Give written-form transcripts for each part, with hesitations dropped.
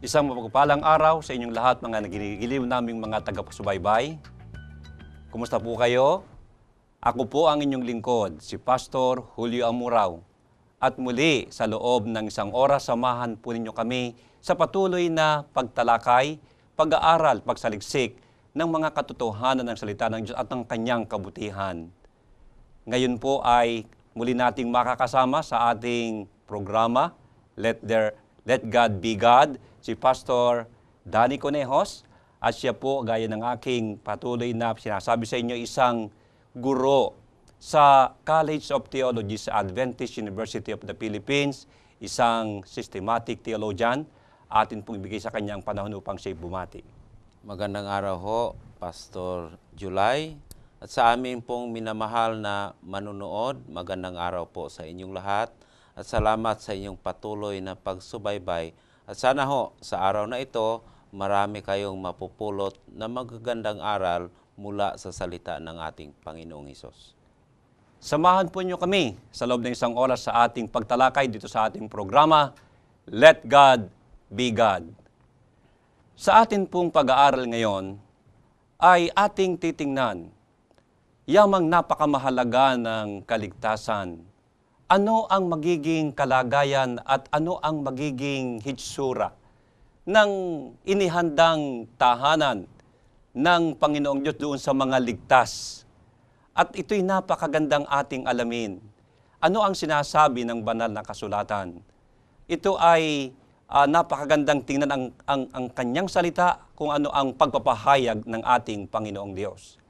Isang mapagpalang araw sa inyong lahat mga nagigiliw naming mga tagapagsubaybay. Kumusta po kayo? Ako po ang inyong lingkod, si Pastor Julio Amurao. At muli sa loob ng isang oras, samahan po ninyo kami sa patuloy na pagtalakay, pag-aaral, pagsaliksik ng mga katotohanan ng salita ng Diyos at ng kanyang kabutihan. Ngayon po ay muli nating makakasama sa ating programa, Let God Be God, si Pastor Danny Conejos, at siya po, gaya ng aking patuloy na sinasabi sa inyo, isang guro sa College of Theology sa Adventist University of the Philippines, isang systematic theologian. Atin pong ibigay sa kanyang panahon upang siya'y bumati. Magandang araw ho, Pastor July. At sa amin pong minamahal na manunood, magandang araw po sa inyong lahat. At salamat sa inyong patuloy na pagsubaybay. At sana ho, sa araw na ito, marami kayong mapupulot na magagandang aral mula sa salita ng ating Panginoong Hesus. Samahan po niyo kami sa loob ng isang oras sa ating pagtalakay dito sa ating programa, Let God Be God. Sa atin pong pag-aaral ngayon, ay ating titingnan yamang napakamahalaga ng kaligtasan. Ano ang magiging kalagayan at ano ang magiging hitsura ng inihandang tahanan ng Panginoong Diyos doon sa mga ligtas? At ito'y napakagandang ating alamin. Ano ang sinasabi ng banal na kasulatan? Ito ay napakagandang tingnan ang kanyang salita kung ano ang pagpapahayag ng ating Panginoong Diyos.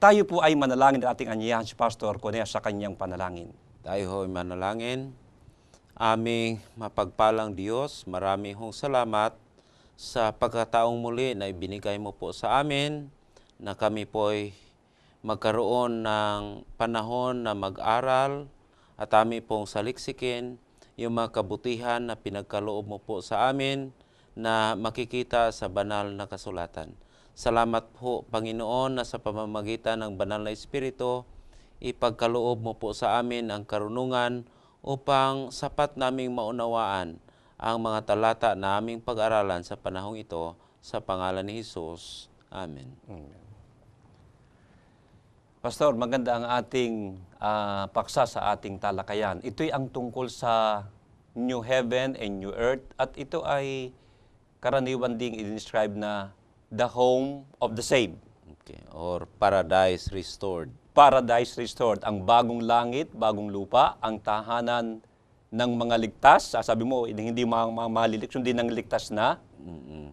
Tayo po ay manalangin at ating anyayahan si Pastor Conejos sa kanyang panalangin. Tayo ho'y manalangin. Aming mapagpalang Diyos, marami hong salamat sa pagkataong muli na ibinigay mo po sa amin na kami po'y magkaroon ng panahon na mag-aral at amin pong saliksikin yung mga kabutihan na pinagkaloob mo po sa amin na makikita sa banal na kasulatan. Salamat po, Panginoon, na sa pamamagitan ng banal na Espiritu, ipagkaloob mo po sa amin ang karunungan upang sapat naming maunawaan ang mga talata na aming pag-aralan sa panahong ito sa pangalan ni Hesus. Amen. Pastor, maganda ang ating paksa sa ating talakayan. Ito'y ang tungkol sa New Heaven and New Earth at ito ay karaniwan ding i-describe na the home of the saved. Okay. Or paradise restored. Paradise restored, ang bagong langit, bagong lupa, ang tahanan ng mga ligtas. Sabi mo, hindi malilik, kundi ng ligtas na.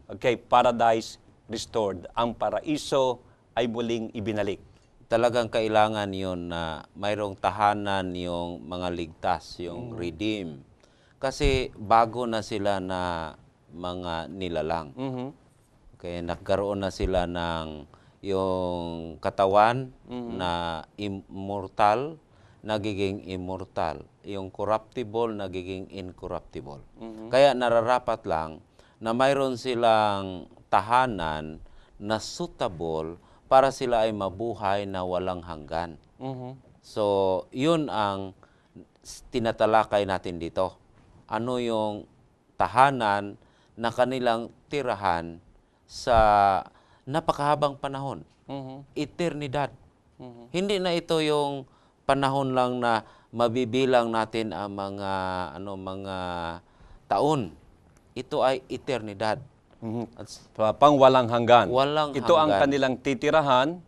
Okay, paradise restored. Ang paraiso ay muling ibinalik. Talagang kailangan yon na mayroong tahanan yung mga ligtas, yung redeem. Kasi bago na sila na mga nilalang. Okay, nagkaroon na sila ng yung katawan na immortal, nagiging immortal. Yung corruptible, nagiging incorruptible. Kaya nararapat lang na mayroon silang tahanan na suitable para sila ay mabuhay na walang hanggan. So, yun ang tinatalakay natin dito. Ano yung tahanan na kanilang tirahan sa napakahabang panahon. Eternidad. Hindi na ito yung panahon lang na mabibilang natin ang mga taon. Ito ay eternidad. Pangwalang hanggan. Walang ito hanggan. Ang kanilang titirahan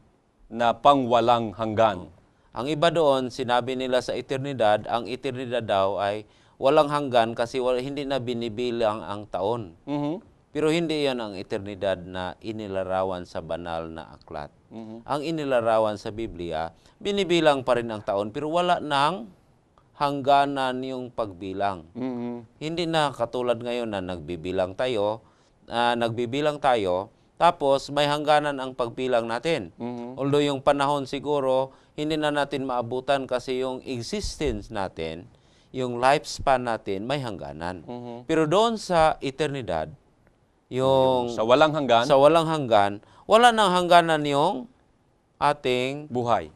na pangwalang hanggan. Ang iba doon, sinabi nila sa eternidad, ang eternidad daw ay walang hanggan kasi hindi na binibilang ang taon. Pero hindi yan ang eternidad na inilarawan sa banal na aklat. Ang inilarawan sa Biblia, binibilang pa rin ang taon, pero wala nang hangganan yung pagbilang. Hindi na katulad ngayon na nagbibilang tayo, tapos may hangganan ang pagbilang natin. Although yung panahon siguro, hindi na natin maabutan kasi yung existence natin, yung lifespan natin, may hangganan. Pero doon sa eternidad, yung sa walang hanggan, wala nang hangganan yung ating buhay.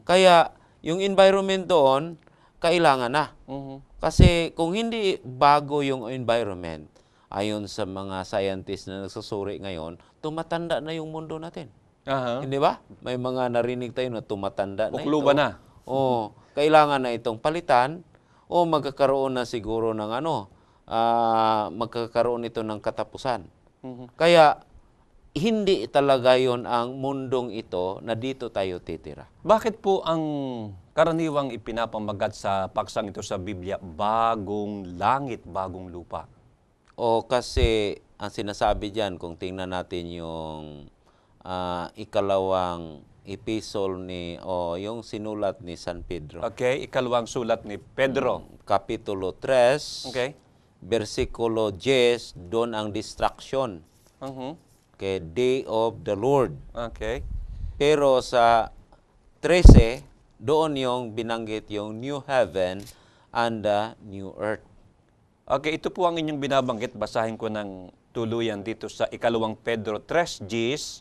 Kaya yung environment doon, kailangan na. Kasi kung hindi bago yung environment, ayon sa mga scientists na nagsusuri ngayon, tumatanda na yung mundo natin. Aha. Hindi ba? May mga narinig tayo na tumatanda na ito. Bukluban na. O, kailangan na itong palitan o magkakaroon na siguro ng magkakaroon ito ng katapusan. Kaya, hindi talaga yon ang mundong ito na dito tayo titira. Bakit po ang karaniwang ipinapamagat sa paksang ito sa Biblia, bagong langit, bagong lupa? O kasi, ang sinasabi dyan, kung tingnan natin yung ikalawang epistle yung sinulat ni San Pedro. Okay, ikalawang sulat ni Pedro. Kapitulo 3, Okay. versikulo 10, doon ang distraction. Okay, Day of the Lord. Okay. Pero sa 13, doon yung binanggit yung new heaven and the new earth. Okay, ito po ang inyong binabanggit. Basahin ko ng tuluyan dito sa ikalawang Pedro 3:10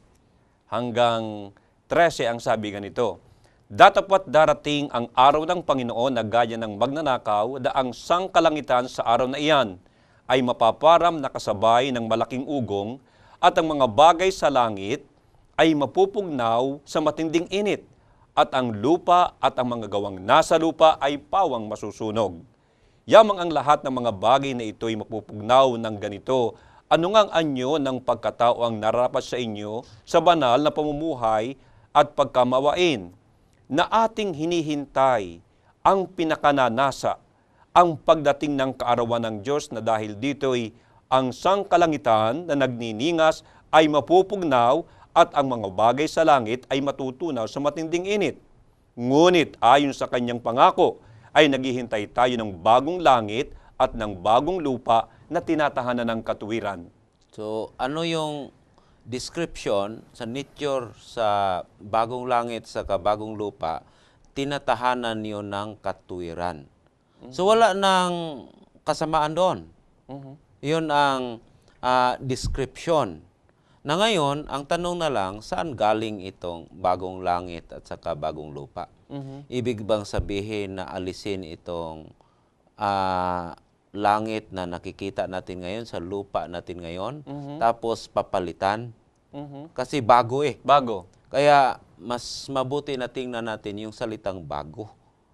hanggang 13 ang sabi ganito. Datapwat darating ang araw ng Panginoon na gaya ng magnanakaw, da ang sangkalangitan sa araw na iyan ay mapaparam na kasabay ng malaking ugong, at ang mga bagay sa langit ay mapupugnaw sa matinding init, at ang lupa at ang mga gawang nasa lupa ay pawang masusunog. Yamang ang lahat ng mga bagay na ito ay mapupugnaw ng ganito. Ano ngang anyo ng pagkatao ang nararapat sa inyo sa banal na pamumuhay at pagkamawain, na ating hinihintay ang pinakananasa, ang pagdating ng kaarawan ng Diyos, na dahil dito'y ang sangkalangitan na nagniningas ay mapupugnaw at ang mga bagay sa langit ay matutunaw sa matinding init. Ngunit ayon sa kanyang pangako ay naghihintay tayo ng bagong langit at ng bagong lupa na tinatahanan ng katuwiran. So, ano yung description sa nature sa bagong langit sa bagong lupa? Tinatahanan yun ng katuwiran. So, wala nang kasamaan doon. Yun ang description. Na ngayon, ang tanong na lang, saan galing itong bagong langit at saka bagong lupa? Ibig bang sabihin na alisin itong langit na nakikita natin ngayon sa lupa natin ngayon, tapos papalitan? Kasi bago eh. Bago. Kaya mas mabuti na tingnan natin yung salitang bago.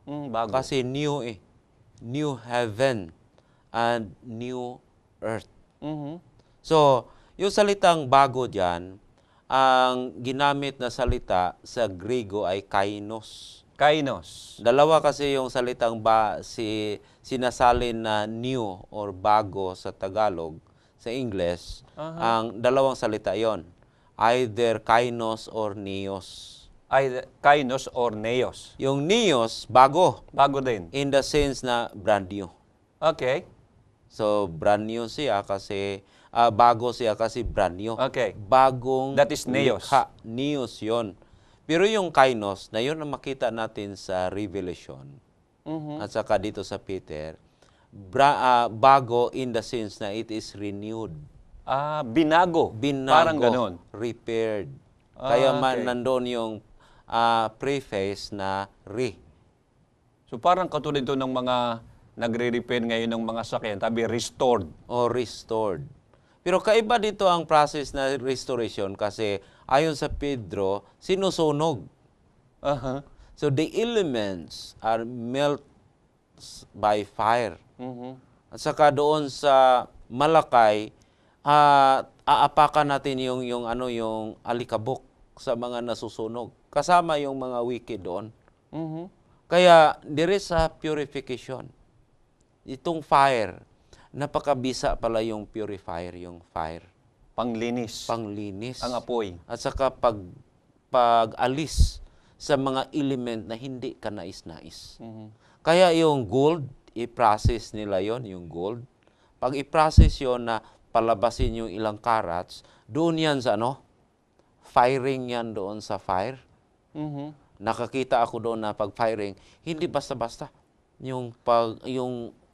Bago. Kasi new eh. New heaven and new earth. So, yung salitang bago dyan, ang ginamit na salita sa Griego ay kainos. Kainos. Dalawa kasi yung salitang sinasalin na new or bago sa Tagalog, sa English. Ang dalawang salita yon, either kainos or neos. Ay, kainos or neos. Yung neos, bago, Bago din. in the sense na brand new. Okay. So, brand new siya kasi, bago siya kasi brand new. Okay. Bagong That is neos. likha. Neos yon. Pero yung kainos, na yun ang makita natin sa Revelation, at saka dito sa Peter, bago in the sense na it is renewed. Binago. Binago. Parang ganun. Repaired. Kaya okay. nandun yung preface na re. So parang katulad ito ng mga nagre-repair ngayon ng mga sakyan, tabi restored. O restored. Pero kaiba dito ang process na restoration kasi ayon sa Pedro, sinusunog. So the elements are melt by fire. At saka doon sa Malakay, aapakan natin yung alikabok sa mga nasusunog. Kasama yung mga wicked doon. Kaya there is a purification. Itong fire, napakabisa pala yung purifier, yung fire. Panglinis. Panglinis. Ang apoy. At saka pag-alis sa mga element na hindi ka nais-nais. Kaya yung gold, i-process nila yon, yung gold. Pag i-process yon na palabasin yung ilang carats, doon yan sa firing yan doon sa fire. Nakakita ako doon na pag firing, hindi basta-basta. Yung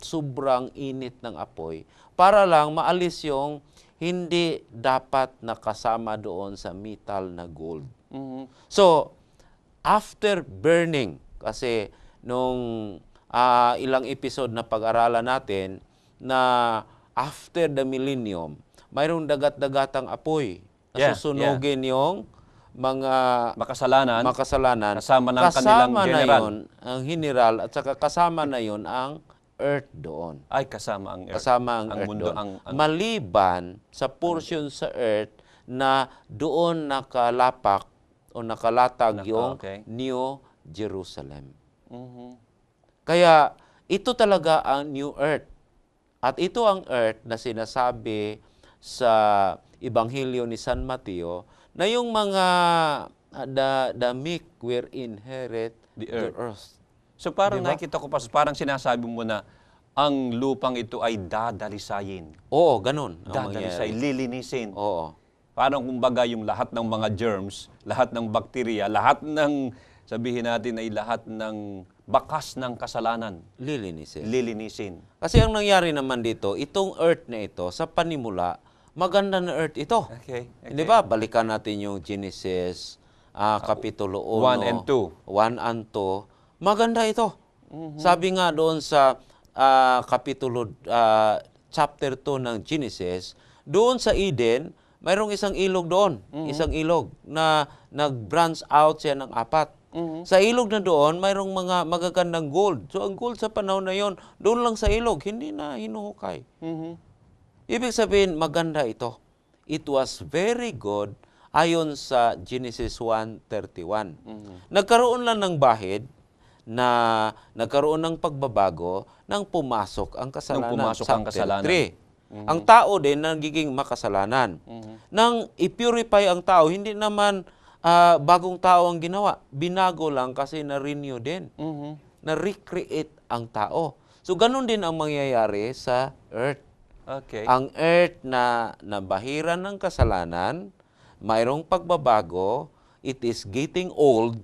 sobrang init ng apoy para lang maalis yung hindi dapat nakasama doon sa metal na gold. So, after burning, kasi nung ilang episode na pag-aralan natin na after the millennium, mayroong dagat-dagatang apoy na Yeah, susunugin yung mga Makasalanan, makasalanan. kasama ng kanilang na general. yun ang general at saka kasama na yun ang earth doon. Ay, kasama ang earth. Kasama ang earth mundo, doon. ang Maliban sa portion sa earth na doon nakalapak o nakalatag yung okay. New Jerusalem. Mhm. Kaya ito talaga ang New Earth. At ito ang earth na sinasabi sa Ebanghelyo ni San Mateo na yung mga the meek will inherit The the earth. earth. So parang Diba? nakikita ko, Pastor, parang sinasabi mo na ang lupang ito ay dadalisayin. Oo, ganun ang Dadalisay, mangyayari. lilinisin. Oo. Parang kumbaga yung lahat ng mga germs, lahat ng bakterya, lahat ng, sabihin natin ay lahat ng bakas ng kasalanan, Lilinisin. lilinisin. Kasi ang nangyari naman dito, itong earth na ito, sa panimula, maganda na earth ito. Okay. Hindi ba? Balikan natin yung Genesis, Kapitulo 1. 1 and 2. 1 and 2. Maganda ito. Mm-hmm. Sabi nga doon sa Kapitulo, chapter 2 ng Genesis, doon sa Eden, mayroong isang ilog doon. Mm-hmm. Isang ilog na nag-branch out siya ng 4. Mm-hmm. Sa ilog na doon, mayroong mga magagandang gold. So, ang gold sa panahon na yon, doon lang sa ilog, hindi na hinuhukay. Mhm. Ibig sabihin, maganda ito. It was very good ayon sa Genesis 1:31. Nagkaroon lang ng bahid na nagkaroon ng pagbabago nang pumasok ang kasalanan. Nung pumasok ang Chapter kasalanan. 3. Ang tao din nagiging makasalanan. Nang i-purify ang tao, hindi naman bagong tao ang ginawa. Binago lang kasi na-renew din. Mhm. Na-recreate ang tao. So, ganun din ang mangyayari sa earth. Okay. Ang earth na nabahiran ng kasalanan, mayroong pagbabago, it is getting old,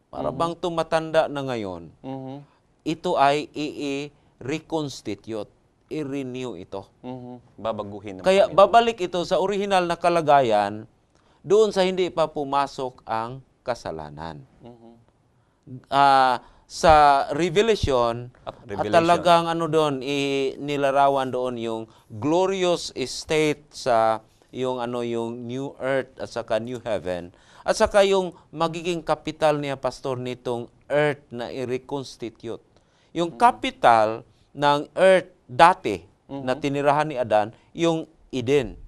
para bang tumatanda na ngayon, Mhm. ito ay i-reconstitute, i-renew ito. Mhm. Babaguhin ng Kaya Panginoon. babalik ito sa original na kalagayan, doon sa hindi pa pumasok ang kasalanan. Mhm. Sa Revelation, at Revelation. talagang ano doon, nilarawan doon yung glorious state sa yung new earth at saka new heaven. At saka yung magiging capital niya, pastor, nitong earth na i-reconstitute. Yung capital ng earth dati na tinirahan ni Adan, yung Eden.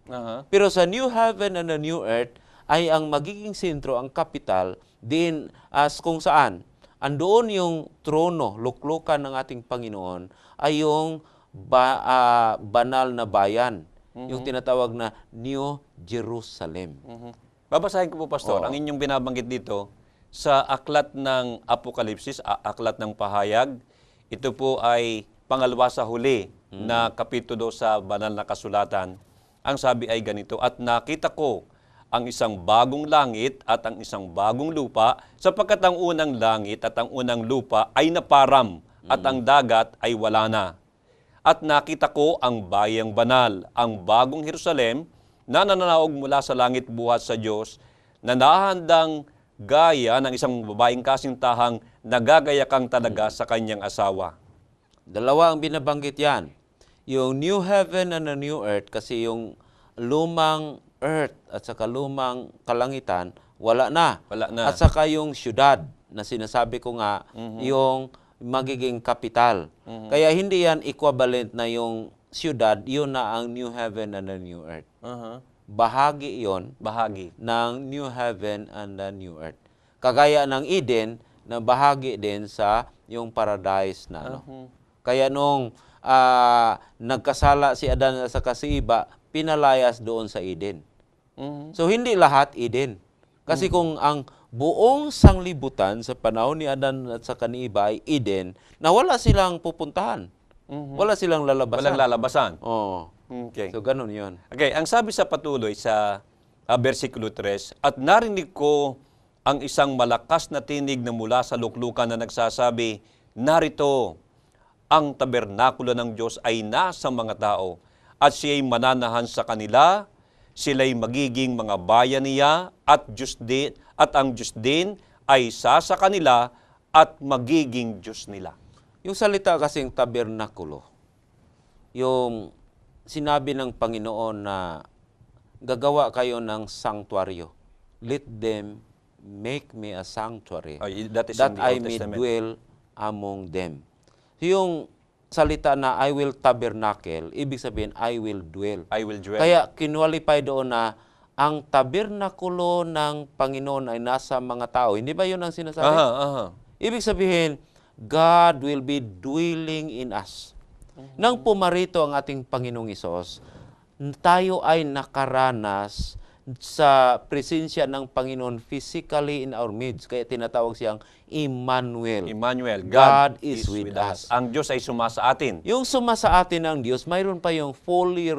Aha. Pero sa new heaven and the new earth ay ang magiging sentro, ang capital, din as kung saan andoon yung trono, luklukan ng ating Panginoon, ay yung banal na bayan. Yung tinatawag na New Jerusalem. Mhm. Babasahin ko po, Pastor, Oo. ang inyong binabanggit dito sa aklat ng Apokalipsis, aklat ng pahayag. Ito po ay pangalawa sa huli na kapitulo sa banal na kasulatan. Ang sabi ay ganito, at nakita ko ang isang bagong langit at ang isang bagong lupa, sapagkat ang unang langit at ang unang lupa ay naparam at ang dagat ay wala na. At nakita ko ang bayang banal, ang bagong Jerusalem, na nananaog mula sa langit buhat sa Diyos, na nahandang gaya ng isang babaeng kasintahang nagagayakang talaga sa kanyang asawa. Dalawa ang binabanggit yan. Yung new heaven and the new earth, kasi yung lumang earth at saka lumang kalangitan, wala na. Wala na. At saka yung syudad, na sinasabi ko nga, yung magiging kapital. Kaya hindi yan equivalent na yung syudad, yun na ang new heaven and the new earth. Aha. Bahagi yon Bahagi. ng new heaven and the new earth. Kagaya ng Eden, na bahagi din sa yung paradise na ano. Kaya nung nagkasala si Adan at saka si Eva, pinalayas doon sa Eden. Mhm. So hindi lahat Eden. Kasi kung ang buong sanglibutan sa panahon ni Adan at saka ni Eva ay Eden, na wala silang pupuntahan. Wala silang lalabasan. Walang lalabasan. Oo. Okay. So ganun yon. Okay, ang sabi sa patuloy sa versikulo 3, at narinig ko ang isang malakas na tinig na mula sa luklukan na nagsasabi, narito, ang tabernakulo ng Diyos ay nasa mga tao, at siya'y mananahan sa kanila, sila'y magiging mga bayan niya, at ang Diyos din ay sa kanila, at magiging Diyos nila. Yung salita kasing tabernakulo, yung sinabi ng Panginoon na gagawa kayo ng sanctuaryo. Let them make me a sanctuary Oh, that is that in the I Old may Testament. dwell among them. Yung salita na I will tabernacle, ibig sabihin I will dwell. I will dwell. Kaya kinwalify doon na ang tabernakulo ng Panginoon ay nasa mga tao. Hindi ba yun ang sinasabi? Aha, aha. Ibig sabihin, God will be dwelling in us. Nang pumarito ang ating Panginoong Hesus, tayo ay nakaranas sa presensya ng Panginoon physically in our midst. Kaya tinatawag siyang Emmanuel. Emmanuel, God is with us. Ang Diyos ay sumasa atin. Yung sumasa atin ng Diyos, mayroon pa yung fully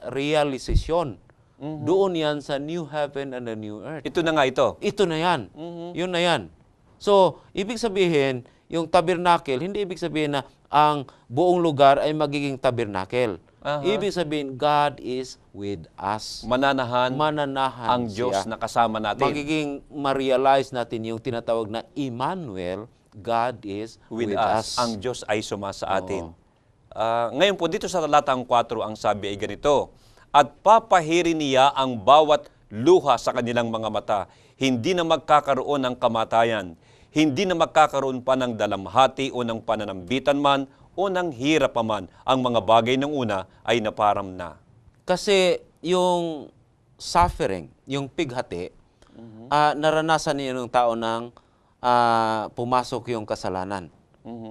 realization. Doon yan sa new heaven and the new earth. Ito na nga ito. Ito na yan. Yun na yan. So, ibig sabihin, yung tabernacle, hindi ibig sabihin na ang buong lugar ay magiging tabernacle. Aha. Ibig sabihin, God is with us. Mananahan Mananahan ang Diyos siya. na kasama natin. Magiging ma-realize natin yung tinatawag na Emmanuel, God is With us. Ang Diyos ay sumasa atin. Ngayon po, dito sa talatang 4, ang sabi ay ganito, at papahirin niya ang bawat luha sa kanilang mga mata. Hindi na magkakaroon ng kamatayan. Hindi na magkakaroon pa ng dalamhati o ng pananambitan man o ng hirap pa man. Ang mga bagay ng una ay naparam na. Kasi yung suffering, yung pighati, naranasan niya ng tao nang pumasok yung kasalanan.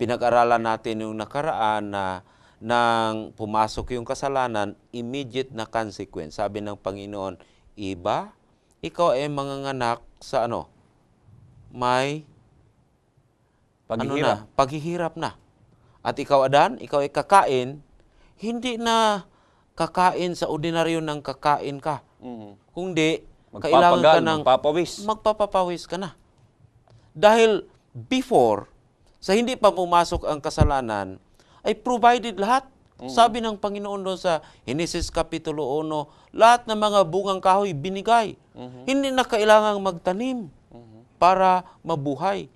Pinag-aralan natin yung nakaraan na nang pumasok yung kasalanan, immediate na consequence. Sabi ng Panginoon, iba, ikaw ay manganganak sa ano? May Paghihirap. paghihirap na. At ikaw, Adan, ikaw ay kakain, hindi na kakain sa ordinaryo ng kakain ka. Kundi, kailangan ka ng magpapapawis ka na. Dahil before, sa hindi pa pumasok ang kasalanan, ay provided lahat. Sabi ng Panginoon doon sa Genesis Kapitulo 1, lahat ng mga bungang kahoy binigay. Hindi na kailangang magtanim para mabuhay.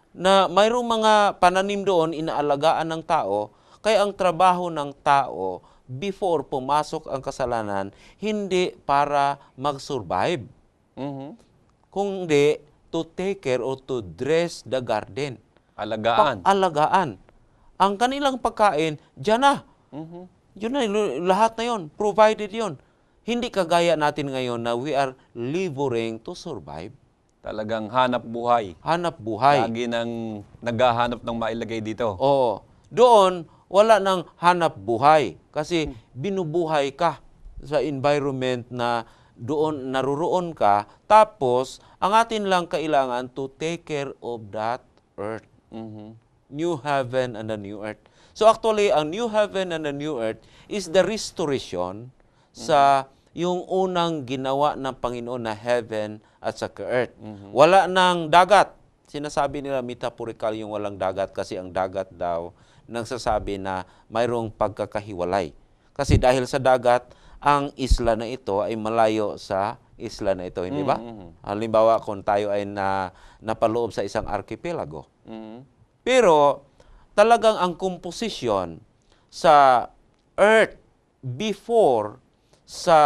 Na mayroong mga pananim doon, inaalagaan ng tao, kaya ang trabaho ng tao before pumasok ang kasalanan, hindi para mag-survive. Kundi to take care or to dress the garden. Alagaan. Alagaan. Ang kanilang pagkain, dyan na. Yun na, lahat na yun. Provided yun. Hindi kagaya natin ngayon na we are laboring to survive. Talagang hanap buhay. Hanap buhay. Lagi nang naghahanap ng mailagay dito. Oo. Doon, wala nang hanap buhay. Kasi binubuhay ka sa environment na doon naruroon ka. Tapos, ang atin lang kailangan to take care of that earth. New heaven and the new earth. So actually, ang new heaven and the new earth is the restoration sa yung unang ginawa ng Panginoon na heaven at saka earth. Wala nang dagat. Sinasabi nila metaphorical yung walang dagat kasi ang dagat daw nagsasabi na mayroong pagkakahiwalay. Kasi dahil sa dagat, ang isla na ito ay malayo sa isla na ito, hindi ba? Halimbawa, kung tayo ay napaloob sa isang archipelago. Pero talagang ang composition sa earth before sa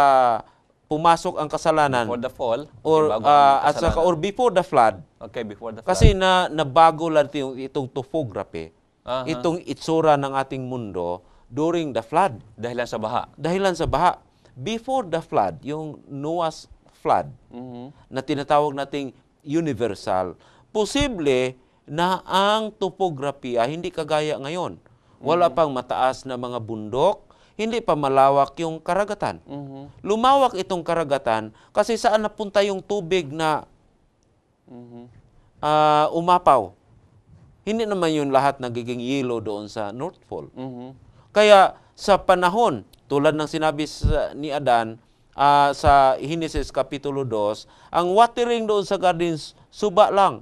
pumasok ang kasalanan For the fall. or bago ang at saka or before the flood, Okay, before the flood. kasi nabago lang itong topography, Aha. itong itsura ng ating mundo during the flood. Dahilan sa baha. Dahilan sa baha. Before the flood, yung Noah's flood, na tinatawag nating universal, posible na ang topography hindi kagaya ngayon. Wala pang mataas na mga bundok, hindi pa malawak yung karagatan. Lumawak itong karagatan kasi saan napunta yung tubig na umapaw. Hindi naman yung lahat nagiging yelo doon sa North Pole. Kaya sa panahon, tulad ng sinabi ni Adan sa Genesis Kapitulo 2, ang watering doon sa gardens, suba lang.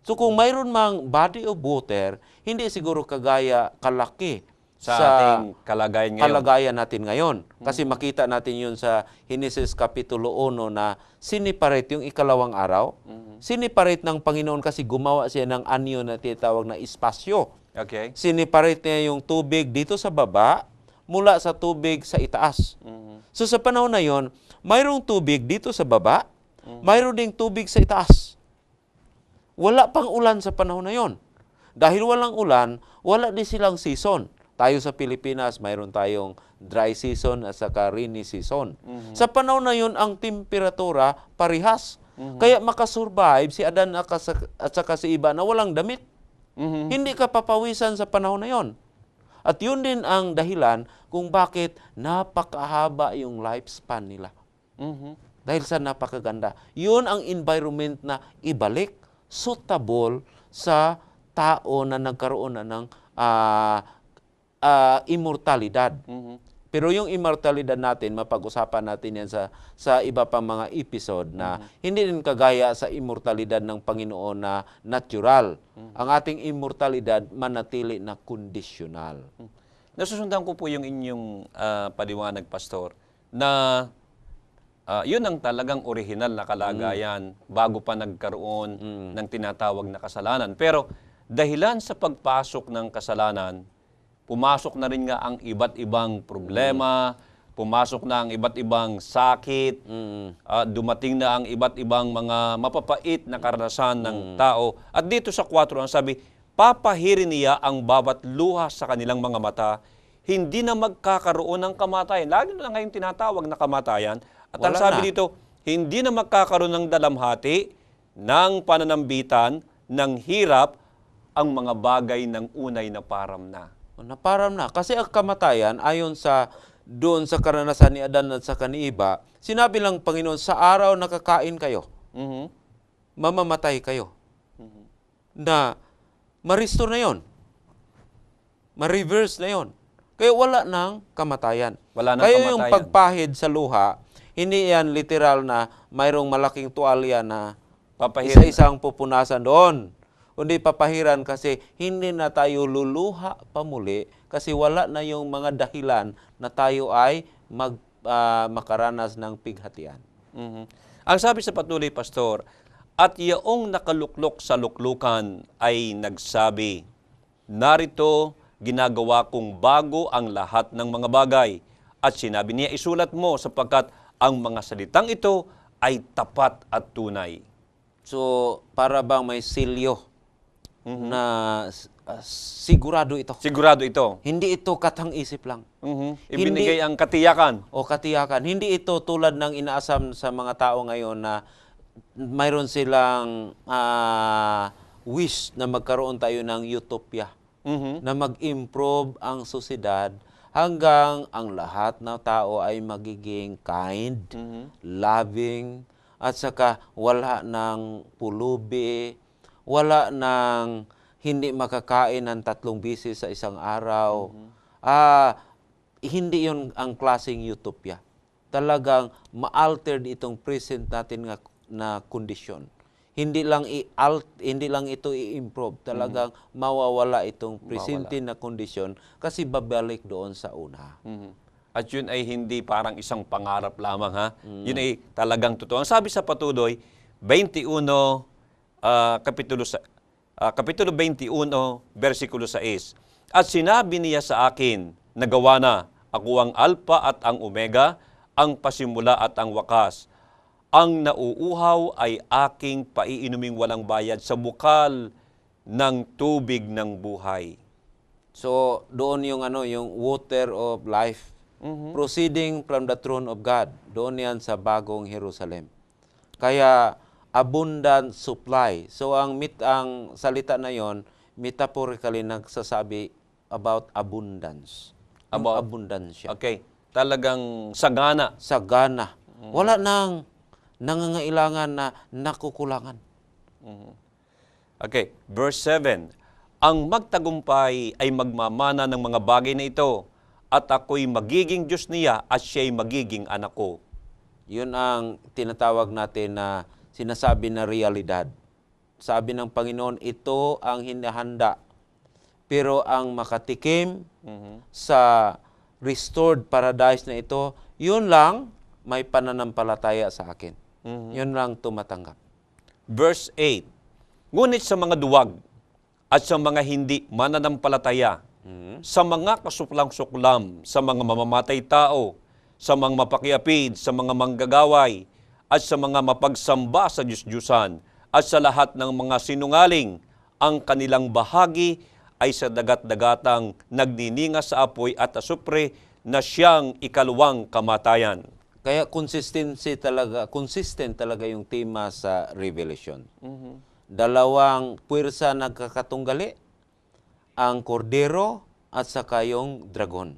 So kung mayroon mang body of water, hindi siguro kagaya kalaki Sa ating kalagayan ngayon. kalagayan natin ngayon. Kasi makita natin yun sa Genesis Kapitulo 1 na siniparate yung ikalawang araw. Siniparate ng Panginoon kasi gumawa siya ng anyo na tinatawag na espasyo. Okay. Siniparate niya yung tubig dito sa baba, mula sa tubig sa itaas. So sa panahon na yon, mayroong tubig dito sa baba, mayroon ding tubig sa itaas. Wala pang ulan sa panahon na yon. Dahil walang ulan, wala din silang season. Tayo sa Pilipinas, mayroon tayong dry season at saka rainy season. Sa panahon na yon, ang temperatura parihas. Kaya makasurvive si Adan at saka si Iba na walang damit. Hindi ka papawisan sa panahon na yon. At yun din ang dahilan kung bakit napakahaba yung lifespan nila. Dahil sa napakaganda. Yun ang environment na ibalik, suitable sa tao na nagkaroon na ng immortalidad. Pero yung immortalidad natin, mapag-usapan natin yan sa iba pang mga episode na hindi din kagaya sa immortalidad ng Panginoon na natural. Ang ating immortalidad manatili na conditional. Nasusundan ko po yung inyong paliwanag, Pastor, na yun ang talagang orihinal na kalagayan bago pa nagkaroon ng tinatawag na kasalanan. Pero dahilan sa pagpasok ng kasalanan, pumasok na rin nga ang iba't ibang problema, pumasok na ang iba't ibang sakit, dumating na ang iba't ibang mga mapapait na karanasan ng tao. At dito sa 4, ang sabi, papahirin niya ang bawat luha sa kanilang mga mata, hindi na magkakaroon ng kamatayan. Lalo na ngayon tinatawag na kamatayan. At ang sabi dito, hindi na magkakaroon ng dalamhati, ng pananambitan, ng hirap, ang mga bagay ng unay na param na. Naparam na. Kasi ang kamatayan, ayon sa doon sa karanasan ni Adan at sa ni Iba, sinabi lang Panginoon, sa araw nakakain kayo, mamamatay kayo. Na ma-restore na yon. Ma-reverse na yon. Kaya wala nang kamatayan. Wala nang Kaya kamatayan. yung pagpahid sa luha, hindi yan literal na mayroong malaking tuwalya na Papahirin. isa-isang pupunasan doon. Kundi papahiran kasi hindi na tayo luluha pa muli kasi wala na yung mga dahilan na tayo ay makaranas ng pighatian. Ang sabi sa patuloy, Pastor, at yaong nakaluklok sa luklukan ay nagsabi, narito ginagawa kong bago ang lahat ng mga bagay. At sinabi niya, isulat mo sapagkat ang mga salitang ito ay tapat at tunay. So, para bang may silyo na sigurado ito. Sigurado ito. Hindi ito katang-isip lang. Ibinigay ang katiyakan. O katiyakan. Hindi ito tulad ng inaasam sa mga tao ngayon na mayroon silang wish na magkaroon tayo ng utopia. Na mag-improve ang sosyedad hanggang ang lahat ng tao ay magiging kind, loving, at saka wala ng pulubi, wala ng hindi makakain ng 3 beses sa isang araw. Hindi yon ang klaseng utopia. Talagang ma-altered itong present natin na kondisyon. Hindi lang ito i-improve. Talagang mawawala itong presente na kondisyon kasi babalik doon sa una. At yun ay hindi parang isang pangarap lamang, ha? Yun ay talagang totoo. Ang sabi sa patuloy, 21, Kapitulo 21, versikulo 6. At sinabi niya sa akin, nagawa na, ako ang Alpha at ang Omega, ang pasimula at ang wakas. Ang nauuhaw ay aking paiinuming walang bayad sa bukal ng tubig ng buhay. So, doon yung yung water of life proceeding from the throne of God. Doon yan sa bagong Jerusalem. Kaya abundant supply. So ang salita na yon metaphorically nagsasabi about abundance. About abundance. Okay. Talagang sagana. Sagana. Wala nang nangangailangan na nakukulangan. Okay. Verse 7. Ang magtagumpay ay magmamana ng mga bagay na ito, at ako'y magiging Diyos niya at siya'y magiging anak ko. Yun ang tinatawag natin na sinasabi na realidad. Sabi ng Panginoon, ito ang hinahanda. Pero ang makatikim sa restored paradise na ito, yun lang may pananampalataya sa akin. Yun lang tumatanggap. Verse 8. Ngunit sa mga duwag at sa mga hindi mananampalataya, sa mga kasuklang-suklam, sa mga mamamatay tao, sa mga mapakiapid, sa mga manggagaway, at sa mga mapagsamba sa Diyos-Diyusan, at sa lahat ng mga sinungaling. Ang kanilang bahagi ay sa dagat-dagatang nagniningas sa apoy at asupre na siyang ikalawang kamatayan. Kaya consistent talaga yung tema sa Revelation. Dalawang puwersa nagkakatunggali, ang kordero at saka yung dragon.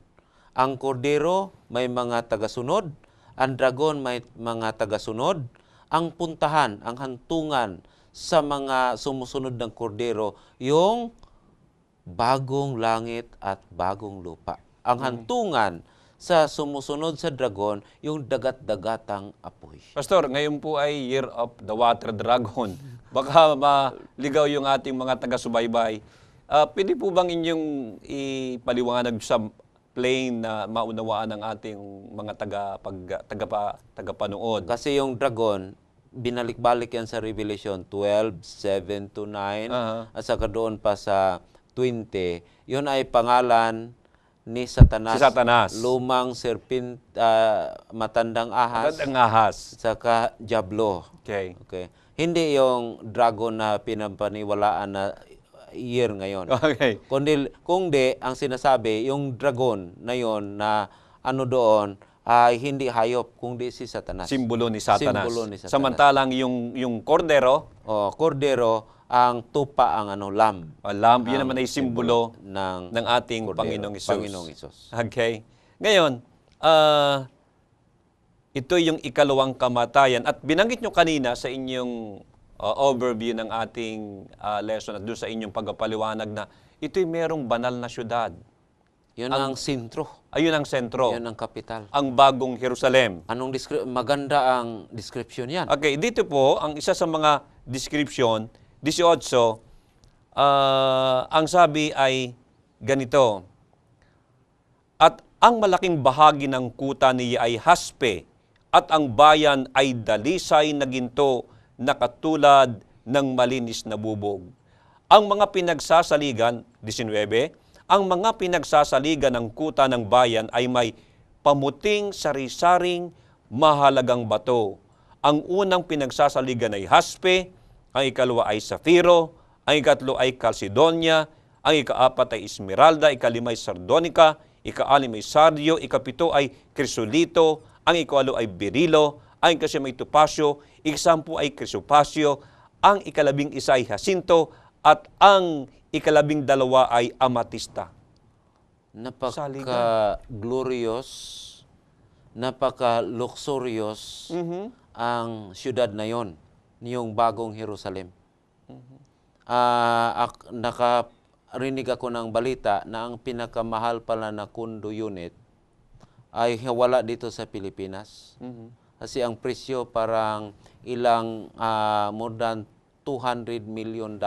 Ang kordero may mga tagasunod, ang dragon may mga tagasunod. Ang puntahan, ang hantungan sa mga sumusunod ng kordero, yung bagong langit at bagong lupa. Ang hantungan sa sumusunod sa dragon, yung dagat-dagatang apoy. Pastor, ngayon po ay Year of the Water Dragon. Baka maligaw yung ating mga taga-subaybay. Pwede po bang inyong ipaliwanag sa plain na maunawaan ng ating mga tagapanood? Kasi yung dragon, binalik-balik yan sa Revelation 12, 7 to 9, at saka doon pa sa 20. Yun ay pangalan ni Satanas. Si Satanas. Lumang serpent, matandang ahas. Matandang ahas. Saka Diablo. Okay. Hindi yung dragon na pinampaniwalaan na year ngayon. Okay. Kundi ang sinasabi, yung dragon na yon na ano doon, ay hindi hayop, kundi si Satanas. Simbolo ni Satanas. Simbolo ni Satanas. Samantalang yung kordero, kordero, ang tupa, ang lamb. lamb, yun naman ay simbolo ng ating kordero, Panginoong Hesus. Hesus. Okay. Ngayon, ito yung ikalawang kamatayan. At binanggit nyo kanina sa inyong overview ng ating lesson at doon sa inyong pagpapaliwanag na ito'y merong banal na syudad. Yun ang sentro. Ayun ang sentro. Yun ang kapital. Ang bagong Jerusalem. Maganda ang description yan. Okay, dito po, ang isa sa mga description, 18, ang sabi ay ganito, at ang malaking bahagi ng kuta niya ay haspe, at ang bayan ay dalisay na ginto na katulad ng malinis na bubog. Ang mga pinagsasaligan, 19, ang mga pinagsasaligan ng kuta ng bayan ay may pamuting sari-saring mahalagang bato. Ang unang pinagsasaligan ay haspe, ang ikalawa ay safiro, ang ikatlo ay calcedonia, ang ikaapat ay esmeralda, ikalima ay sardonica, ikaalim ay sardio, ikapito ay krisolito, ang ikawalo ay berilo, ang ikasyam ay topasyo, ikasampu ay crisopasyo, ang ikalabing isa ay jacinto, at ang ikalabing dalawa ay amatista. Napaka-glorious, napaka-luxurious ang syudad na yon, yung bagong Jerusalem. Nakarinig ako ng balita na ang pinakamahal pala na condo unit ay wala dito sa Pilipinas. Kasi ang presyo parang more than $200 million.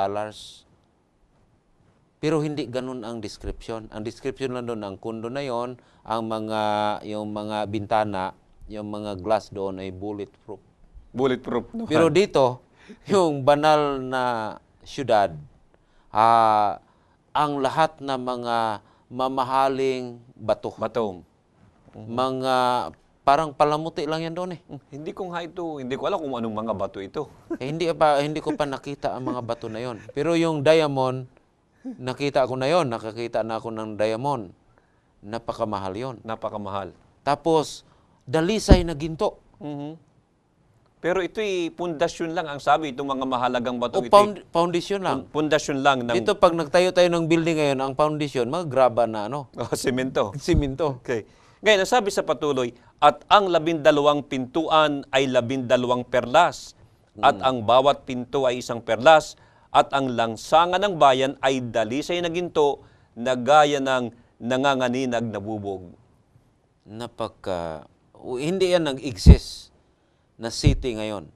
Pero hindi ganun ang description. Ang description lang doon, ang condo na yon, yung mga bintana, yung mga glass doon ay bulletproof. Bulletproof. No? Pero dito, yung banal na syudad, ang lahat na mga mamahaling bato. Mga parang palamuti lang yan doon eh. Hindi ko alam kung anong mga bato ito. Hindi ko pa nakita ang mga bato na yon. Pero yung diamond, nakita ko na yon. Nakakita na ako ng diamond. Napakamahal yon. Napakamahal. Tapos, dalisay na ginto. Pero ito'y pundasyon lang ang sabi, itong mga mahalagang bato. Foundation lang. Pundasyon lang. Dito, pag nagtayo tayo ng building ngayon, ang foundation, mga graba na Semento. Siminto. Okay. Ngayon, ang sabi sa patuloy, at ang 12 pintuan ay 12 perlas, at ang bawat pinto ay isang perlas, at ang langsangan ng bayan ay dalisay na ginto na gaya ng nanganganinag na bubog. Hindi yan nag-exist na city ngayon.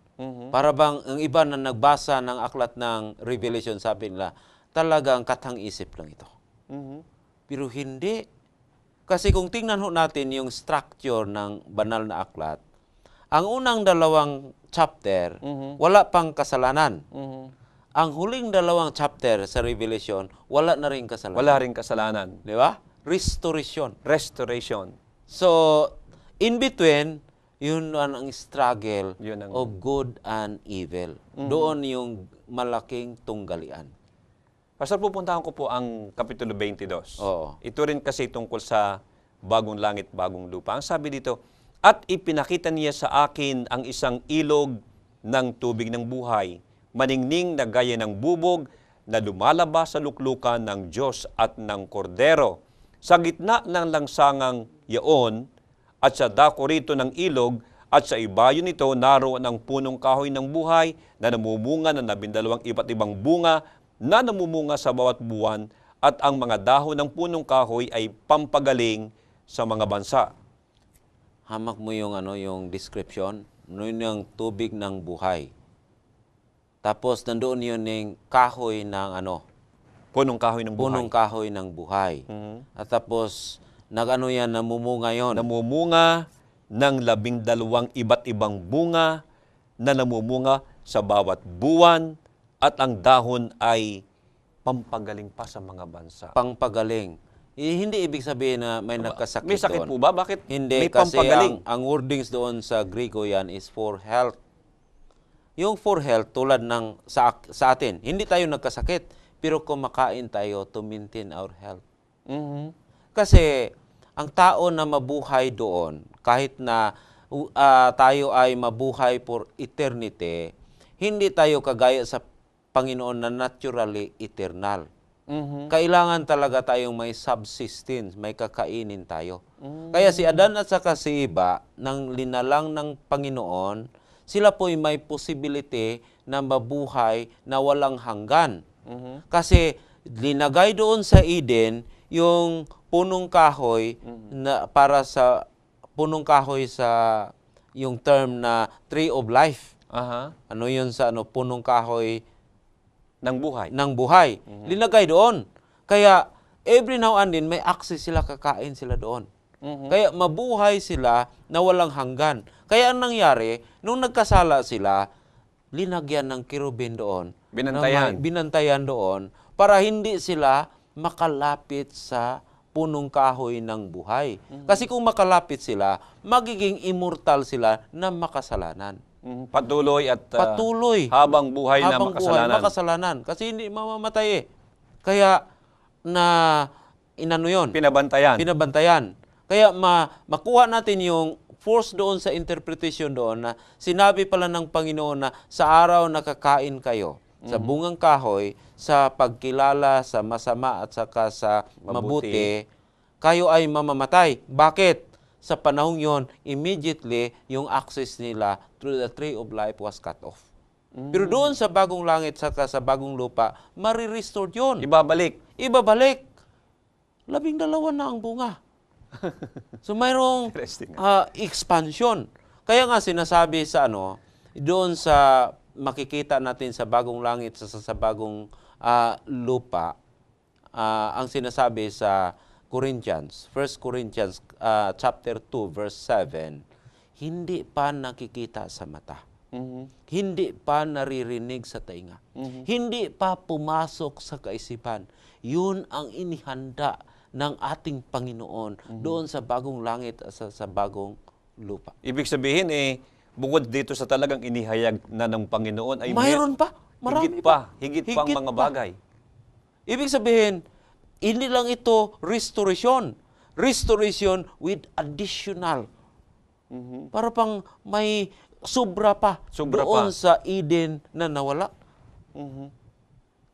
Para bang ang iba na nagbasa ng aklat ng Revelation, sabi nila, talagang katang-isip lang ito. Pero hindi. Kasi kung tingnan natin yung structure ng banal na aklat, ang unang 2 chapter, wala pang kasalanan. ang huling dalawang chapter sa Revelation, wala na rin kasalanan. Wala ring kasalanan. Di ba? Restoration. Restoration. So, in between, yun ang struggle Yun ang- of good and evil. Doon yung malaking tunggalian. Pastor, pupuntahan ko po ang Kapitulo 22. Oo. Ito rin kasi tungkol sa bagong langit, bagong lupa. Ang sabi dito, at ipinakita niya sa akin ang isang ilog ng tubig ng buhay, maningning na gaya ng bubog na lumalabas sa luklukan ng Diyos at ng Kordero. Sa gitna ng langsangang yaon at sa dako rito ng ilog at sa ibayo nito naroon ang punong kahoy ng buhay na namumunga ng 12 iba't ibang bunga na namumunga sa bawat buwan at ang mga dahon ng punong kahoy ay pampagaling sa mga bansa. Hamak mo yung yung description, yun yung tubig ng buhay. Tapos nandoon yun yung kahoy ng Punong kahoy ng buhay. punong kahoy ng buhay. At tapos yan, namumunga yon. Namumunga ng 12 iba't ibang bunga na namumunga sa bawat buwan at ang dahon ay pampagaling pa sa mga bansa. Pangpagaling. Hindi ibig sabihin na may nagkasakit May sakit doon. po ba? Bakit Hindi, may kasi pampagaling? ang wordings doon sa Grego yan is for health. Yung for health, tulad ng sa atin, hindi tayo nagkasakit, pero kumakain tayo to maintain our health. Mhm. Kasi ang tao na mabuhay doon, kahit na tayo ay mabuhay for eternity, hindi tayo kagaya sa Panginoon na naturally eternal. Mhm. Kailangan talaga tayong may subsistence, may kakainin tayo. Kaya si Adan at saka si Eva, nang linalang ng Panginoon, sila po'y may possibility na mabuhay na walang hanggan. Kasi linagay doon sa Eden yung punong kahoy na para sa punong kahoy sa yung term na tree of life. Aha. Ano yun sa punong kahoy Ng buhay. ng buhay. Linagay doon. Kaya every now and then may access sila, kakain sila doon. Kaya mabuhay sila na walang hanggan. Kaya ang nangyari, nung nagkasala sila, linagyan ng kirubin doon. Binantayan. Binantayan doon para hindi sila makalapit sa punong kahoy ng buhay. Kasi kung makalapit sila, magiging immortal sila na makasalanan. Mhm. Patuloy at Patuloy. habang buhay na Habang makasalanan. buhay, makasalanan. Kasi hindi mamamatay eh. Kaya na yun, Pinabantayan. pinabantayan. Kaya makuha natin yung force doon sa interpretation doon na sinabi pala ng Panginoon na sa araw na kakain kayo sa bungang kahoy, sa pagkilala sa masama at saka sa mabuti, kayo ay mamamatay. Bakit? Sa panahong yon, immediately, yung access nila through the tree of life was cut off. Pero doon sa bagong langit saka sa bagong lupa, marirestored yun. Ibabalik. Ibabalik. 12 na ang bunga. So mayroong Interesting. expansion. Kaya nga sinasabi sa doon sa makikita natin sa bagong langit sa bagong lupa, ang sinasabi sa Corinthians, 1 Corinthians chapter 2 verse 7, hindi pa nakikita sa mata. Hindi pa naririnig sa tainga. Hindi pa pumasok sa kaisipan. Yun ang inihanda ng ating Panginoon doon sa bagong langit at sa bagong lupa. Ibig sabihin bukod dito sa talagang inihayag na ng Panginoon ay Mayroon pa. Marami higit pang mga pa. bagay. Ibig sabihin, hindi lang ito restoration. Restoration with additional. Para pang may sobra pa Sobra doon pa. sa Eden na nawala.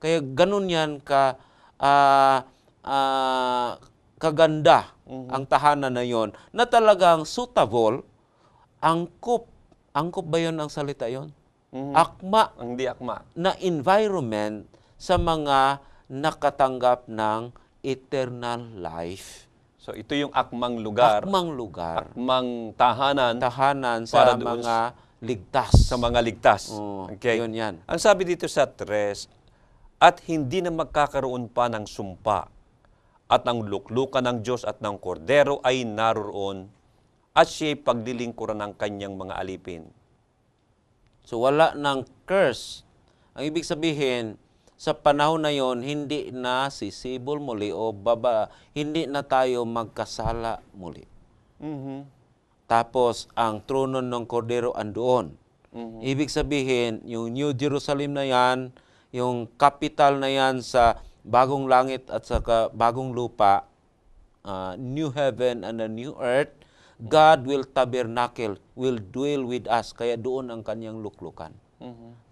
Kaya ganun yan kaganda ang tahanan na yon na talagang suitable, angkop. Angkop ba yon ang salita yon? Akma Ang di akma. na environment sa mga nakatanggap ng eternal life. So ito yung akmang lugar, Akmang lugar, akmang tahanan tahanan para sa doon mga ligtas. sa mga ligtas. Oo, Okay. yun yan. Ang sabi dito sa 3, at hindi na magkakaroon pa ng sumpa at ang luklukan ng Diyos at ng Kordero ay naroon at siya'y paglilingkuran ng kanyang mga alipin. So wala ng curse Ang ibig sabihin, sa panahon na yon hindi na sisibol muli o hindi na tayo magkasala muli. Mhm. Tapos, ang trono ng Kordero andoon. Ibig sabihin, yung New Jerusalem na yan, yung capital na yan sa bagong langit at sa bagong lupa, new heaven and a new earth, God will tabernacle, will dwell with us. Kaya doon ang kanyang luklukan.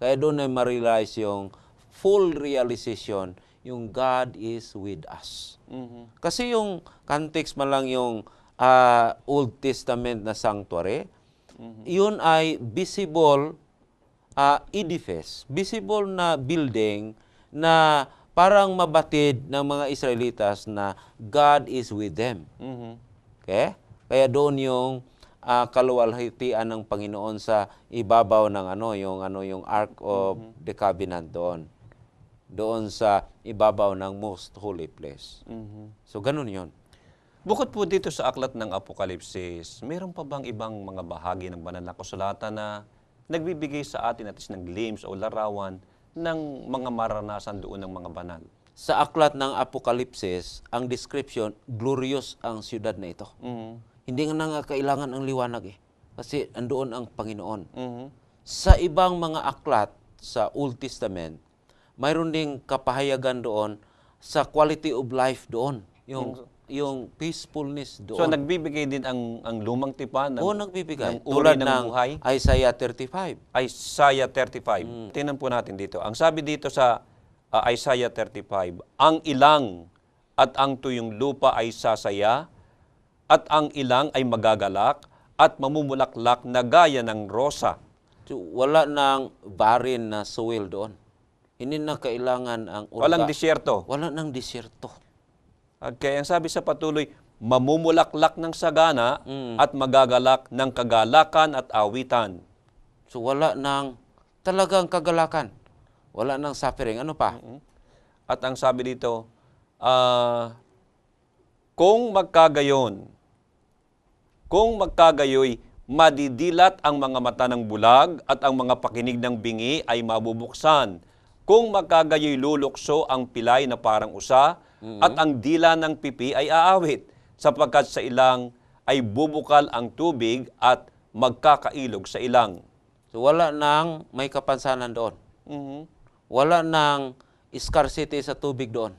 Kaya doon ay ma-realize yung full realization, yung God is with us. Kasi yung context man lang yung Old Testament na sanctuary, yun ay visible edifice, visible na building na parang mabatid ng mga Israelitas na God is with them. Okay? Kaya doon yung kaluwalhatian ng Panginoon sa ibabaw ng yung Ark of the Covenant doon. Doon sa ibabaw ng Most Holy Place. So, ganun yun. Bukod po dito sa aklat ng Apokalipsis, meron pa bang ibang mga bahagi ng banal na kasulatan na nagbibigay sa atin at least ng glimpse o larawan ng mga maranasan doon ng mga banal? Sa aklat ng Apokalipsis, ang description, glorious ang siyudad na ito. Hindi nga kailangan ang liwanag eh. Kasi andoon ang Panginoon. Sa ibang mga aklat sa Old Testament, mayroon ding kapahayagan doon sa quality of life doon. Yung peacefulness doon. So, nagbibigay din ang lumang tipan ng, nagbibigay. ng uri Tulad ng ng buhay? Isaiah 35. Isaiah 35. Tingnan po natin dito. Ang sabi dito sa Isaiah 35, ang ilang at ang tuyong lupa ay sasaya, at ang ilang ay magagalak, at mamumulaklak na gaya ng rosa. So, wala nang barren na soil doon. Hindi na kailangan ang urba. Walang disyerto. Wala nang disyerto. Okay, ang sabi sa patuloy, mamumulaklak ng sagana at magagalak ng kagalakan at awitan. So wala nang talagang kagalakan. Wala nang suffering. Ano pa? At ang sabi dito, kung magkagayoy, madidilat ang mga mata ng bulag at ang mga pakinig ng bingi ay mabubuksan. Kung magkagayoy, lulukso ang pilay na parang usa at ang dila ng pipi ay aawit, sapagkat sa ilang ay bubukal ang tubig at magkakailog sa ilang. So wala nang may kapansanan doon. Wala nang scarcity sa tubig doon.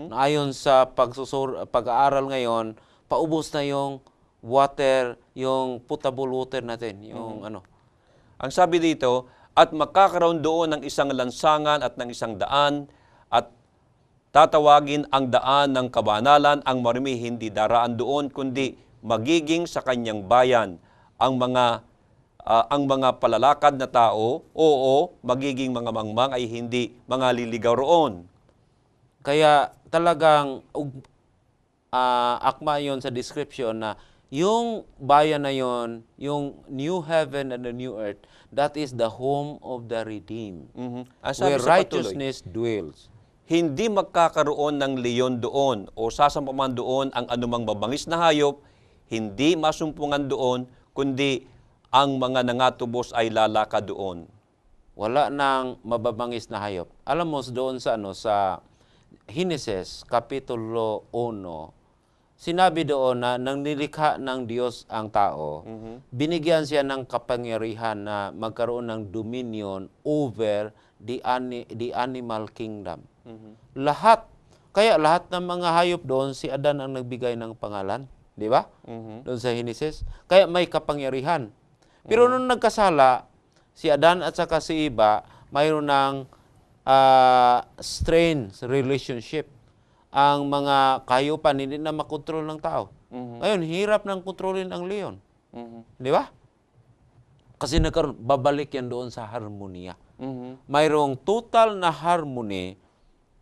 Na ayon sa pag-aaral ngayon, paubos na yung water, yung potable water natin, yung ano. Ang sabi dito, at magkakaroon doon ng isang lansangan at ng isang daan, at tatawagin ang daan ng kabanalan, ang marumi hindi daraan doon, kundi magiging sa kanyang bayan. Ang mga palalakad na tao, magiging mga mangmang ay hindi mga liligaw roon. Kaya talagang akma yon sa description na yung bayan na yon, yung new heaven and the new earth, that is the home of the redeemed. Ang sabi Where sa patuloy, righteousness dwells. hindi magkakaroon ng leyon doon o sasampaman doon ang anumang mabangis na hayop, hindi masumpungan doon, kundi ang mga nangatubos ay lalakad doon. Wala nang mababangis na hayop. Alam mo doon sa sa Genesis kapitulo 1, sinabi doon na nang nilikha ng Diyos ang tao, binigyan siya ng kapangyarihan na magkaroon ng dominion over the animal kingdom. Kaya lahat ng mga hayop doon, si Adan ang nagbigay ng pangalan. Di ba? Doon sa Genesis. Kaya may kapangyarihan. Pero nung nagkasala, si Adan at saka si Eva, mayroon ng strained relationship. Ang mga kahayupan hindi na makontrol ng tao. Ngayon, hirap nang kontrolin ang leon. Di ba? Kasi babalik yan doon sa harmonia. Mayroong total na harmony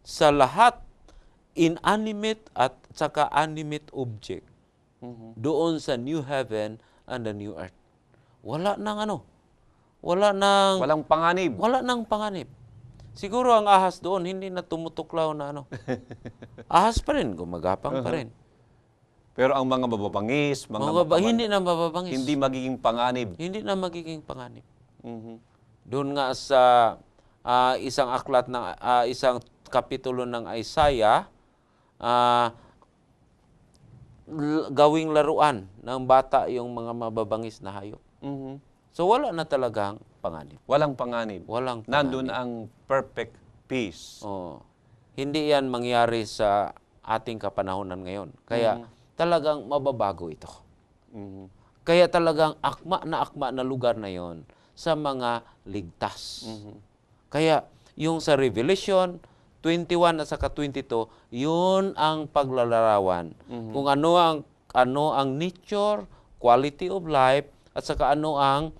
sa lahat inanimate at saka animate object doon sa new heaven and the new earth. Walang panganib. Wala nang panganib. Siguro ang ahas doon, hindi na tumutuklaw na ahas pa rin, gumagapang pa rin. Pero ang mga mababangis, hindi na mababangis. hindi magiging panganib. Hindi na magiging panganib. Doon nga sa isang aklat ng isang kapitulo ng Isaiah, gawing laruan ng bata yung mga mababangis na hayop. Mhm. So wala na talagang panganib. Walang panganib. Walang Nandun panganib. ang perfect peace. Oo. Hindi yan mangyari sa ating kapanahonan ngayon. Kaya talagang mababago ito. Mhm. Kaya talagang akma na lugar na yon sa mga ligtas. Kaya yung sa Revelation 21 at saka 22, yun ang paglalarawan. Kung ano ang nature, quality of life, at saka ano ang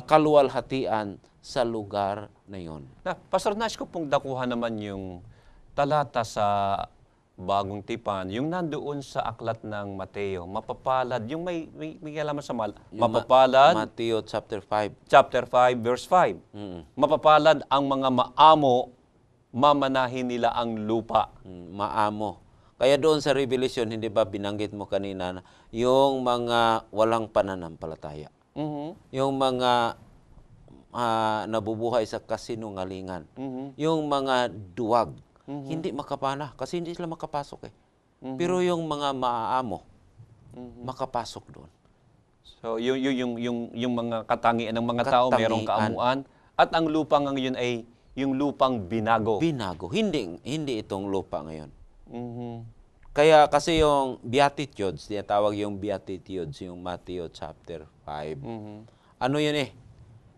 kaluwalhatian sa lugar na yon. Pastor, nais ko pong dakuhan naman yung talata sa Bagong Tipan, yung nandoon sa aklat ng Mateo, mapapalad, yung may alaman sa mapapalad, Matthew chapter 5. chapter 5, verse 5. Mapapalad ang mga maamo, mamanahin nila ang lupa. Maamo. Kaya doon sa Revelation, hindi ba binanggit mo kanina na yung mga walang pananampalataya, yung mga nabubuhay sa kasinungalingan, yung mga duwag, hindi makapana kasi hindi sila makapasok eh. Pero yung mga maaamo, makapasok doon. So, yung mga katangian ng mga tao, merong kaamuan. At ang lupa ngayon ay yung lupang binago. Binago. Hindi itong lupa ngayon. Mhm. Kaya kasi yung Beatitudes, tinatawag yung Beatitudes, yung Matthew chapter 5. Ano yun eh?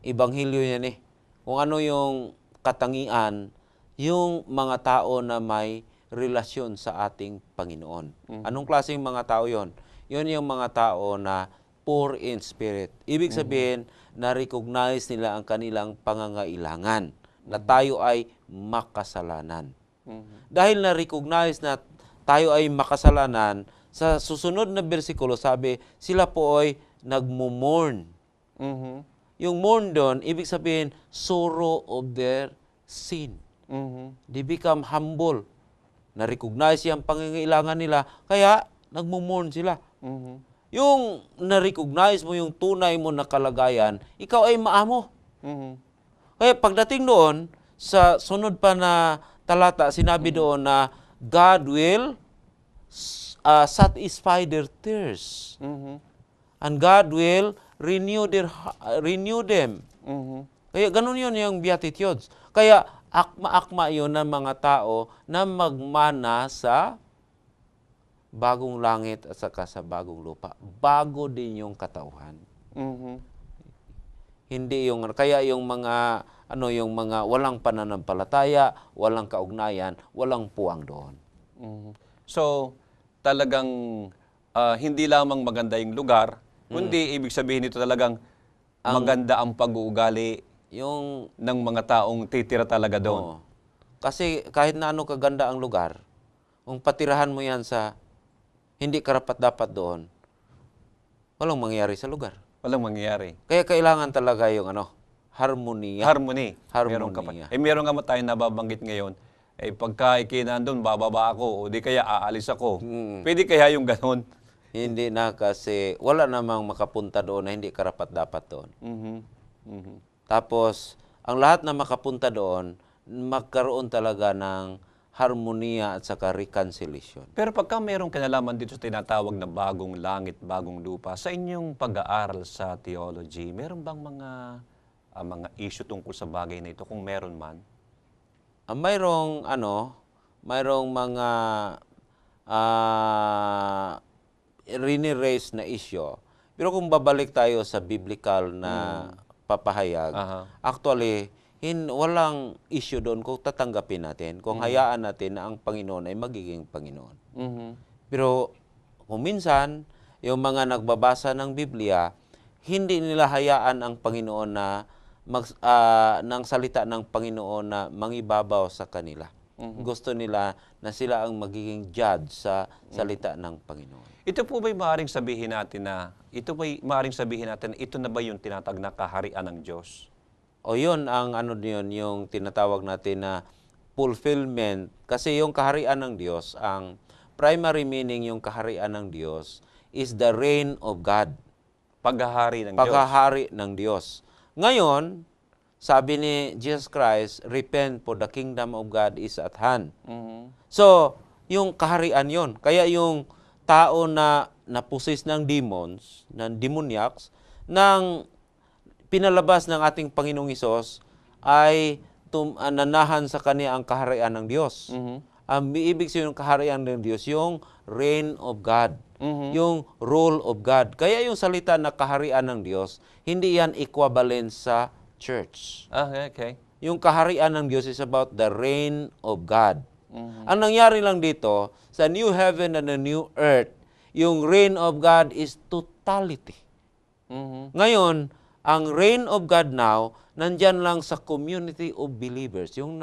Ebanghelyo yan eh. Kung ano yung katangian, yung mga tao na may relasyon sa ating Panginoon. Anong klaseng mga tao yon? Yun yung mga tao na poor in spirit. Ibig sabihin, na-recognize nila ang kanilang pangangailangan na tayo ay makasalanan. Dahil na-recognize na tayo ay makasalanan, sa susunod na bersikulo sabi, sila po ay nagmo-mourn. Yung mourn doon, ibig sabihin, sorrow of their sin. They become humble. Na-recognize yung pangangailangan nila, kaya nagmo-mourn sila. Yung na-recognize mo yung tunay mo na kalagayan, ikaw ay maamo. Kaya pagdating doon, sa sunod pa na talata, sinabi doon na God will satisfy their thirst. And God will renew them. Kaya ganun yun yung Beatitudes. Kaya akma-akma yun ng mga tao na magmana sa bagong langit at saka sa bagong lupa. Bago din yung katauhan. Hindi yung kaya yung mga yung mga walang pananampalataya, walang kaugnayan, walang puwang doon. So, talagang hindi lamang maganda yung lugar, kundi ibig sabihin nito talagang maganda ang pag-uugali Yung ng mga taong titira talaga doon. kasi kahit na ano kaganda ang lugar, kung patirahan mo yan sa hindi karapat-dapat doon, walang mangyayari sa lugar. Walang mangyayari. Kaya kailangan talaga yung harmonia. Harmony. Harmonia. Meron nga tayong nababanggit ngayon, pagka ikinandun, bababa ako, o di kaya aalis ako. Pwede kaya yung ganon? Hindi na kasi wala namang makapunta doon na hindi karapat-dapat doon. Tapos, ang lahat na makapunta doon, magkaroon talaga ng harmonia at saka reconciliation. Pero pagka mayroong kinalaman dito sa tinatawag na bagong langit, bagong lupa, sa inyong pag-aaral sa theology, meron bang mga issue tungkol sa bagay na ito, kung meron man? Mayroong mga rini-raise na issue. Pero kung babalik tayo sa biblical na papahayag, actually, walang issue doon kung tatanggapin natin, kung hayaan natin na ang Panginoon ay magiging Panginoon. Pero kung minsan, yung mga nagbabasa ng Biblia, hindi nila hayaan ang Panginoon na ng salita ng Panginoon na mangibabaw sa kanila. Gusto nila na sila ang magiging judge sa salita ng Panginoon. Ito po ba'y maaaring sabihin natin ito na ba yung tinatawag na kaharian ng Diyos? O yun ang yung tinatawag natin na fulfillment. Kasi yung kaharian ng Diyos, ang primary meaning yung kaharian ng Diyos is the reign of God. Paghahari ng Diyos. Paghahari ng Diyos. Ngayon, sabi ni Jesus Christ, repent for the kingdom of God is at hand. Mhm. So, yung kaharian yon. Kaya yung tao na napusis ng demons, ng demoniacs, nang pinalabas ng ating Panginoong Hesus ay nanahan sa kanya ang kaharian ng Diyos. Mhm. Ang ibig sabihin ng kaharian ng Diyos, yung reign of God, Mhm. yung rule of God. Kaya yung salita na kaharian ng Diyos, hindi yan equivalent sa church. Okay. Yung kaharian ng Diyos is about the reign of God. Mhm. Ang nangyari lang dito, sa new heaven and the new earth, yung reign of God is totality. Mhm. Ngayon, ang reign of God now, nandyan lang sa community of believers, yung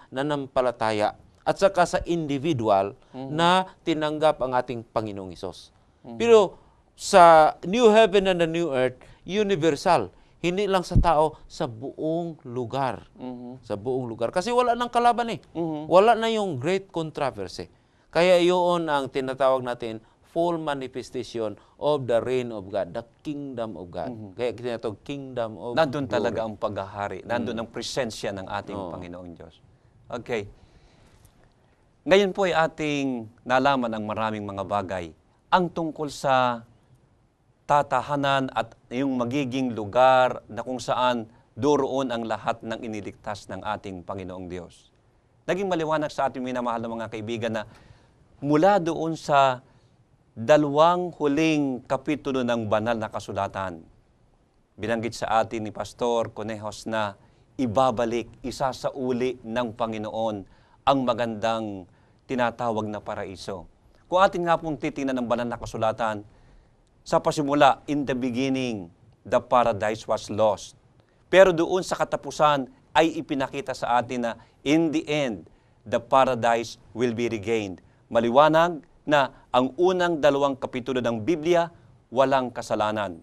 nanampalataya, at saka sa individual na tinanggap ang ating Panginoong Hesus. Pero sa new heaven and the new earth, universal. Hindi lang sa tao, sa buong lugar. Mhm. Sa buong lugar. Kasi wala nang kalaban eh. Mhm. Wala na yung great controversy. Kaya yun ang tinatawag natin full manifestation of the reign of God, the kingdom of God. Kaya tinatawag kingdom of Nandun glory. talaga ang paghahari. Nandun ang presensya ng ating Panginoong Diyos. Okay. Ngayon po ay ating nalaman ang maraming mga bagay. Ang tungkol sa tatahanan at yung magiging lugar na kung saan doroon ang lahat ng iniligtas ng ating Panginoong Diyos. Naging maliwanag sa ating minamahal na mga kaibigan na mula doon sa 2 huling kapitulo ng banal na kasulatan, binanggit sa atin ni Pastor Conejos na ibabalik, isasauli ng Panginoon ang magandang tinatawag na paraiso. Kung atin nga pong titingnan ng banal na kasulatan, sa pasimula, in the beginning, the paradise was lost. Pero doon sa katapusan ay ipinakita sa atin na in the end, the paradise will be regained. Maliwanag na ang unang 2 kapitulo ng Biblia, walang kasalanan.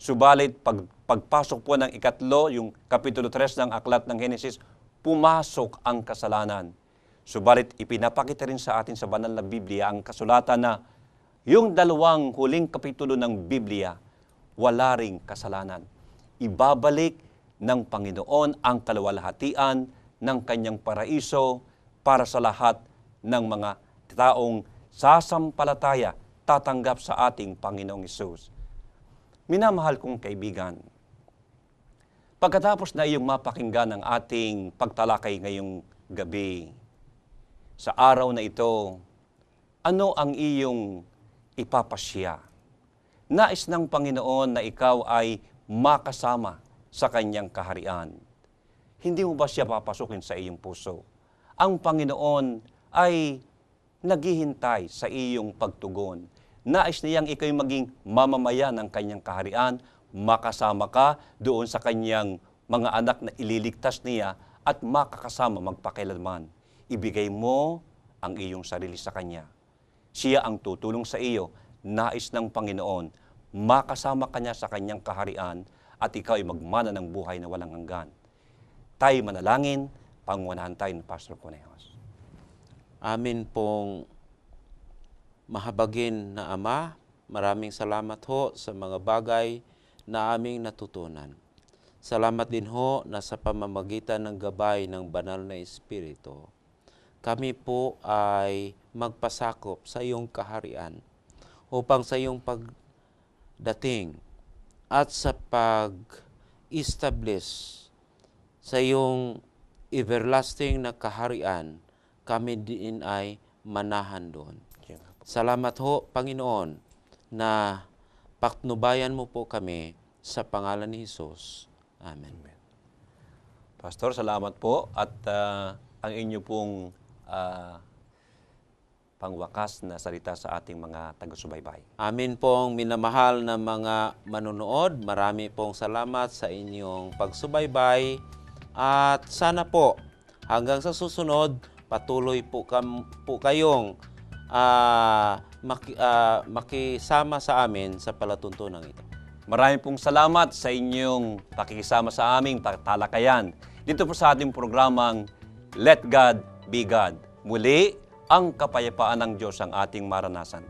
Subalit, pagpasok po ng 3, yung kapitulo 3 ng aklat ng Genesis, pumasok ang kasalanan. Subalit, ipinapakita rin sa atin sa banal na Biblia ang kasulatan na yung 2 huling kapitulo ng Biblia, wala ring kasalanan. Ibabalik ng Panginoon ang kaluwalhatian ng kanyang paraiso para sa lahat ng mga taong sasampalataya, tatanggap sa ating Panginoong Hesus. Minamahal kong kaibigan, pagkatapos na iyong mapakinggan ang ating pagtalakay ngayong gabi, sa araw na ito, ano ang iyong ipapasya? Nais ng Panginoon na ikaw ay makasama sa kanyang kaharian. Hindi mo ba siya papasukin sa iyong puso? Ang Panginoon ay naghihintay sa iyong pagtugon. Nais niyang ikaw'y maging mamamayan ng kanyang kaharian, makasama ka doon sa kanyang mga anak na ililigtas niya at makakasama magpakailanman. Ibigay mo ang iyong sarili sa kanya. Siya ang tutulong sa iyo. Nais ng Panginoon, makasama ka niya sa kanyang kaharian at ikaw ay magmana ng buhay na walang hanggan. Tayo manalangin, pangunahan tayo ng Pastor Conejos. Amin pong mahabagin na Ama, maraming salamat ho sa mga bagay na aming natutunan. Salamat din ho na sa pamamagitan ng gabay ng banal na Espiritu, kami po ay magpasakop sa iyong kaharian upang sa iyong pagdating at sa pag-establish sa iyong everlasting na kaharian, kami din ay manahan doon. Salamat ho, Panginoon, na patnubayan mo po kami sa pangalan ni Jesus. Amen. Pastor, salamat po at ang inyo pong pangwakas na salita sa ating mga taga-subaybay. Amin pong minamahal na mga manunood. Marami pong salamat sa inyong pagsubaybay. At sana po, hanggang sa susunod, patuloy po kayong makisama sa amin sa palatuntunan ito. Maraming pong salamat sa inyong pakikisama sa aming talakayan. Dito po sa ating programang Let God Be God. Muli, ang kapayapaan ng Diyos ang ating maranasan.